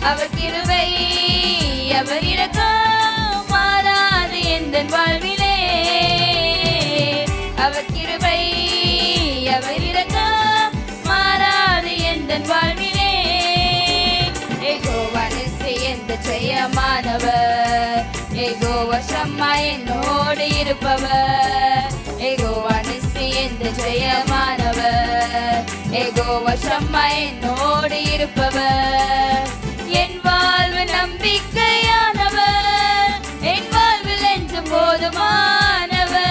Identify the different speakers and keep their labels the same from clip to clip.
Speaker 1: அவர் கிருபை அவர் இரக்கம் மாறாது எந்தன் வாழ்விலே. அவர் கிருபை அவர் இரக்கம் மாறாது எந்தன் வாழ்விலே. யெகோவா நிஸ்ஸி எந்த ஜெயமானவர், யெகோவா ஷம்மா என்னோடு இருப்பவர். யெகோவா நிஸ்ஸி எந்த ஜெயமானவர், யெகோவா ஷம்மா என்னோடு இருப்பவர். என் வாழ்வு நம்பிக்கையானவர், என் வாழ்வில் என்றும் போதுமானவர்.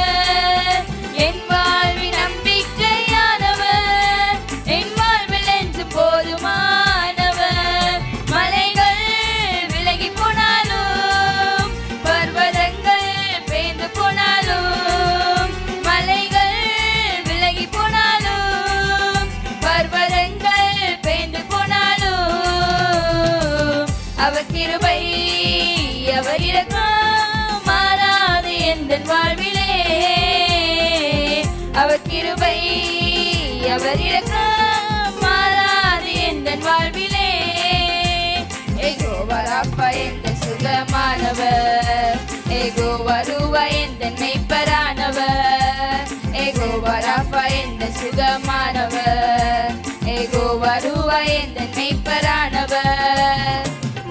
Speaker 1: என் வாழ்வி நம்பிக்கையானவர், என் வாழ்வில் என்றும் போதுமானவர். மலைகள் விலகி போனாலும், பர்வதங்கள் பேய்ந்து போனாலும், மலைகள் விலகி போனாலும், பர்வதங்கள் பேய்ந்து போனாலும், அவர் கிருபை அவர் இரக்கம் மாறாது எந்தன் வாழ்விலே. அவர் கிருபை அவர் இரக்கம் மாறாது எந்தன் வாழ்விலே. யெகோவா ராஃபா எந்தன் சுகமானவர், யெகோவா ரூவா எந்தன் மெய்ப்பரானவர். யெகோவா ராஃபா எந்தன் சுகமானவர், யெகோவா ரூவா எந்தன் மெய்ப்பரானவர்.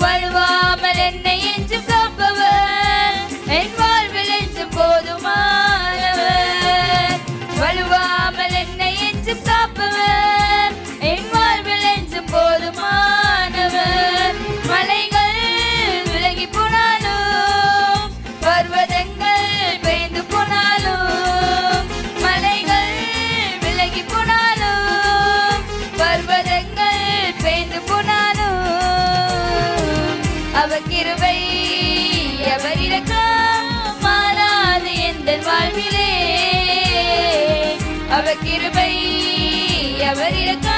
Speaker 1: வழுவாமல் என்னை என்றும் காப்பவர், என் வாழ்வில் என்றும் போதுமானவர். வழுவாமல் என்னை என்றும் காப்பவர், என் வாழ்வில் என்றும் போதுமானவர். மலைகள் விலகி போனாலும், பர்வதங்கள் பெய்ந்து போனாலும், மலைகள் விலகி போனாலும், பர்வதங்கள் பெய்ந்து போனாலும், அவர் கிருபை அவர் இரக்கம் மாறாது எந்தன் வாழ்விலே. அவர் கிருபை அவர் இரக்கம்